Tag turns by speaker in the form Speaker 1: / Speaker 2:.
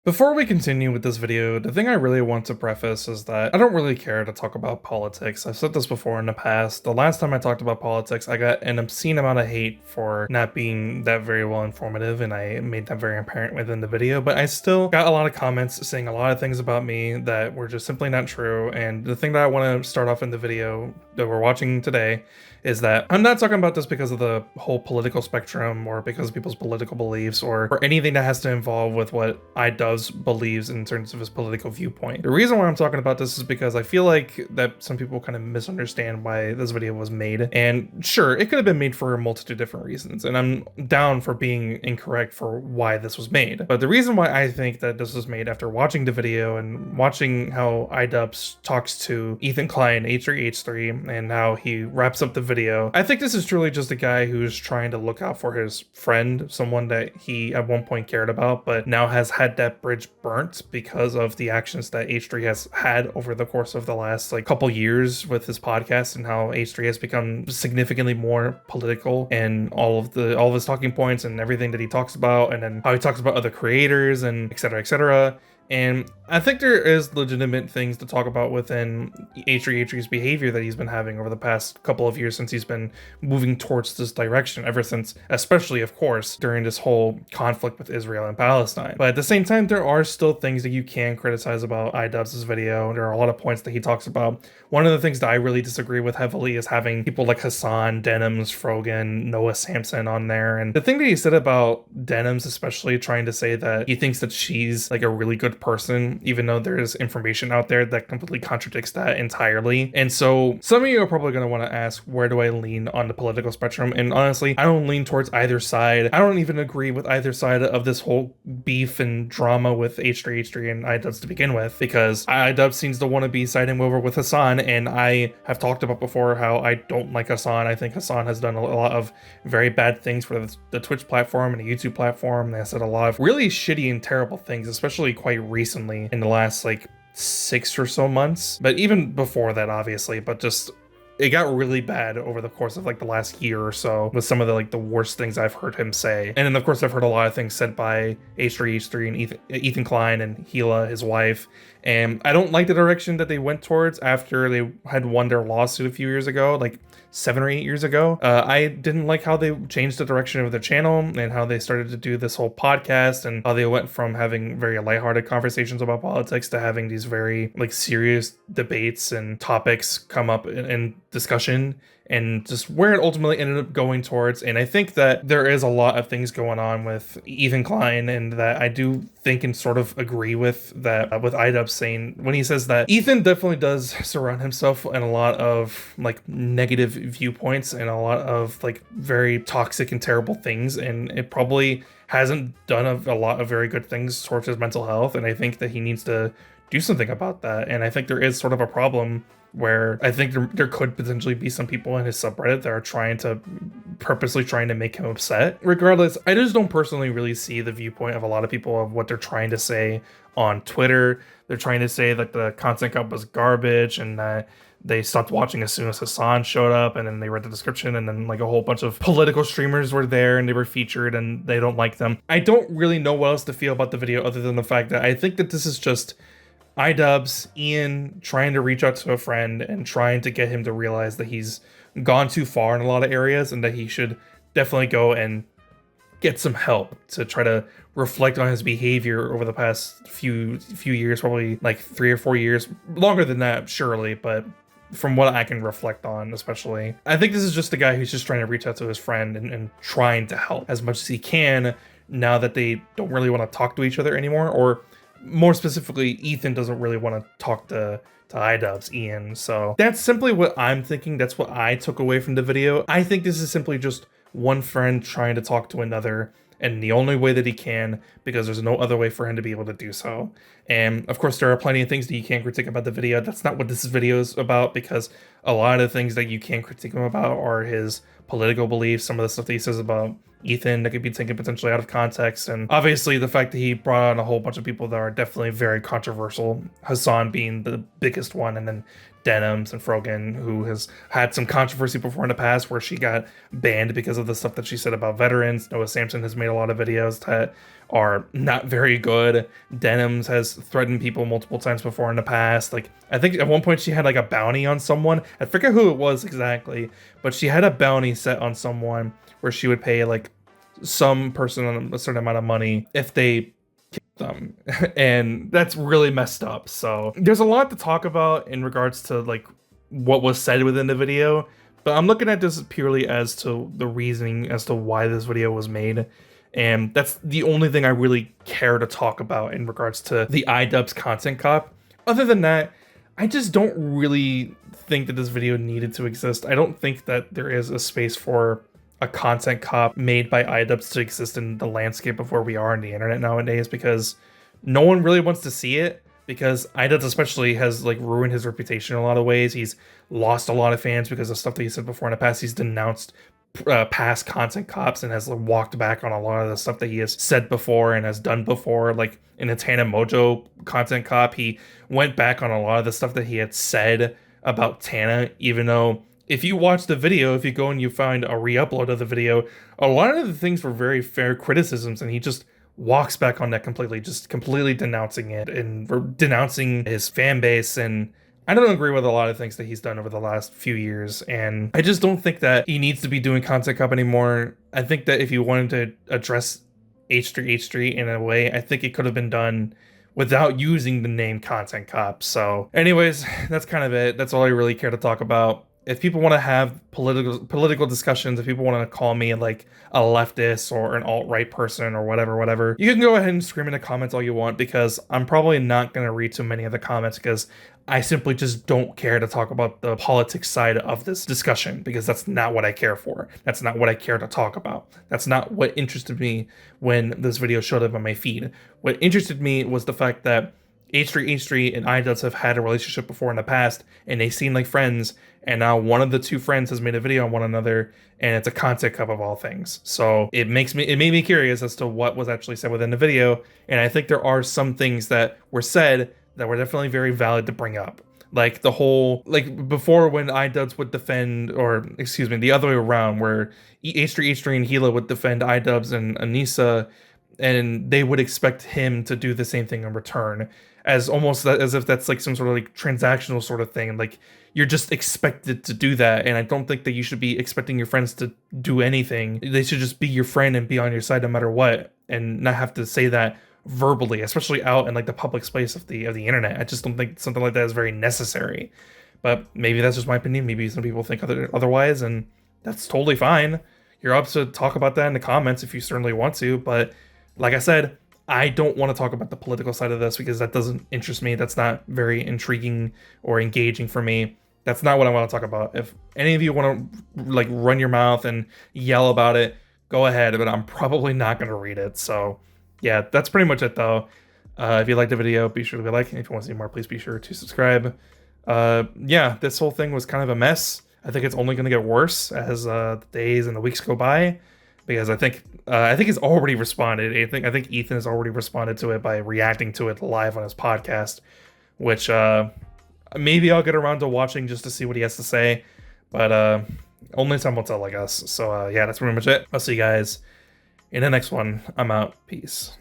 Speaker 1: Before we continue with this video, the thing I really want to preface is that I don't really care to talk about politics. I've said this before in the past. The last time I talked about politics, I got an obscene amount of hate for not being that very well informative, and I made that very apparent within the video, but I still got a lot of comments saying a lot of things about me that were just simply not true. And the thing that I want to start off in the video that we're watching today is that I'm not talking about this because of the whole political spectrum or because of people's political beliefs or anything that has to involve with what iDubbbz believes in terms of his political viewpoint. The reason why I'm talking about this is because I feel like that some people kind of misunderstand why this video was made. And sure, it could have been made for a multitude of different reasons, and I'm down for being incorrect for why this was made. But the reason why I think that this was made after watching the video and watching how iDubbbz talks to Ethan Klein, H3H3, and how he wraps up the video, I think this is truly just a guy who's trying to look out for his friend, someone that he at one point cared about, but now has had that bridge burnt because of the actions that H3 has had over the course of the last couple years with his podcast, and how H3 has become significantly more political and all of his talking points and everything that he talks about, and then how he talks about other creators and etc. etc. And I think there is legitimate things to talk about within H3H3's behavior that he's been having over the past couple of years since he's been moving towards this direction, ever since, especially, of course, during this whole conflict with Israel and Palestine. But at the same time, there are still things that you can criticize about iDubbbz's video. There are a lot of points that he talks about. One of the things that I really disagree with heavily is having people like Hassan, Denims, Frogan, Noah Samson on there. And the thing that he said about Denims, especially trying to say that he thinks that she's like a really good person, even though there's information out there that completely contradicts that entirely. And so some of you are probably going to want to ask, where do I lean on the political spectrum? And honestly, I don't lean towards either side. I don't even agree with either side of this whole beef and drama with H3H3 and iDubbbz to begin with, because iDubbbz seems to want to be siding over with Hassan, and I have talked about before how I don't like Hassan. I think Hassan has done a lot of very bad things for the Twitch platform and the YouTube platform. They have said a lot of really shitty and terrible things, especially quite recently in the last 6 or so months, but even before that, obviously. But just it got really bad over the course of the last year or so with some of the worst things I've heard him say. And then of course I've heard a lot of things said by H3H3 and Ethan Klein and Gila, his wife. And I don't like the direction that they went towards after they had won their lawsuit a few years ago, 7 or 8 years ago. I didn't like how they changed the direction of their channel and how they started to do this whole podcast, and how they went from having very lighthearted conversations about politics to having these very serious debates and topics come up in discussion, and just where it ultimately ended up going towards. And I think that there is a lot of things going on with Ethan Klein, and that I do think and sort of agree with that with iDubbbz saying, when he says that Ethan definitely does surround himself in a lot of negative viewpoints and a lot of very toxic and terrible things, and it probably hasn't done a lot of very good things towards his mental health. And I think that he needs to do something about that. And I think there is sort of a problem where I think there could potentially be some people in his subreddit that are purposely trying to make him upset. Regardless, I just don't personally really see the viewpoint of a lot of people of what they're trying to say on Twitter. They're trying to say that the content cup was garbage, and that they stopped watching as soon as Hassan showed up, and then they read the description, and then a whole bunch of political streamers were there and they were featured and they don't like them. I don't really know what else to feel about the video other than the fact that I think that this is just iDubbbz, Ian trying to reach out to a friend and trying to get him to realize that he's gone too far in a lot of areas, and that he should definitely go and get some help to try to reflect on his behavior over the past few years, probably 3 or 4 years, longer than that, surely, but from what I can reflect on, especially. I think this is just a guy who's just trying to reach out to his friend and trying to help as much as he can now that they don't really want to talk to each other anymore, or more specifically, Ethan doesn't really want to talk to iDubbbz, Ian. So that's simply what I'm thinking. That's what I took away from the video. I think this is simply just one friend trying to talk to another, and the only way that he can, because there's no other way for him to be able to do so. And of course, there are plenty of things that you can critique about the video. That's not what this video is about, because a lot of things that you can critique him about are his political beliefs, some of the stuff that he says about Ethan that could be taken potentially out of context, and obviously the fact that he brought on a whole bunch of people that are definitely very controversial, Hassan being the biggest one, and then Denims and Frogan, who has had some controversy before in the past where she got banned because of the stuff that she said about veterans. Noah Samson has made a lot of videos that are not very good. Denims has threatened people multiple times before in the past. Like, I think at one point she had like a bounty on someone. I forget who it was exactly, but she had a bounty set on someone where she would pay like some person a certain amount of money if they them. And that's really messed up. So there's a lot to talk about in regards to like what was said within the video, but I'm looking at this purely as to the reasoning as to why this video was made. And that's the only thing I really care to talk about in regards to the iDubbbz content cop. Other than that, I just don't really think that this video needed to exist. I don't think that there is a space for a content cop made by iDubbbz to exist in the landscape of where we are in the internet nowadays, because no one really wants to see it, because iDubbbz especially has like ruined his reputation in a lot of ways. He's lost a lot of fans because of stuff that he said before in the past. He's denounced past content cops and has like, walked back on a lot of the stuff that he has said before and has done before. Like in the Tana Mojo content cop, he went back on a lot of the stuff that he had said about Tana, even though if you watch the video, if you go and you find a re-upload of the video, a lot of the things were very fair criticisms, and he just walks back on that completely, just completely denouncing it and denouncing his fan base. And I don't agree with a lot of things that he's done over the last few years, and I just don't think that he needs to be doing content cop anymore. I think that if you wanted to address H3H3 in a way, I think it could have been done without using the name content cop. So anyways, that's kind of it. That's all I really care to talk about. If people want to have political discussions, if people want to call me like a leftist or an alt-right person or whatever, you can go ahead and scream in the comments all you want, because I'm probably not going to read too many of the comments, because I simply just don't care to talk about the politics side of this discussion, because that's not what I care for. That's not what I care to talk about. That's not what interested me when this video showed up on my feed. What interested me was the fact that H3H3 and iDubbbz have had a relationship before in the past, and they seem like friends, and now one of the two friends has made a video on one another, and it's a content cup of all things. So it made me curious as to what was actually said within the video, and I think there are some things that were said that were definitely very valid to bring up. Like the whole, like before when iDubbbz would defend, or excuse me, the other way around, where H3H3 and Gila would defend iDubbbz and Anissa, and they would expect him to do the same thing in return, as almost as if that's like some sort of like transactional sort of thing. Like you're just expected to do that, and I don't think that you should be expecting your friends to do anything. They should just be your friend and be on your side no matter what, and not have to say that verbally, especially out in like the public space of the internet. I just don't think something like that is very necessary. But maybe that's just my opinion. Maybe some people think otherwise, and that's totally fine. You're up to talk about that in the comments if you certainly want to, but like I said, I don't want to talk about the political side of this because that doesn't interest me. That's not very intriguing or engaging for me. That's not what I want to talk about. If any of you want to like run your mouth and yell about it, go ahead, but I'm probably not going to read it. So yeah, that's pretty much it though. If you liked the video, be sure to leave a like. And if you want to see more, please be sure to subscribe. Yeah, this whole thing was kind of a mess. I think it's only going to get worse as the days and the weeks go by, because I think he's already responded. I think Ethan has already responded to it by reacting to it live on his podcast, which maybe I'll get around to watching just to see what he has to say, but only time will tell, I guess. So yeah, that's pretty much it. I'll see you guys in the next one. I'm out. Peace.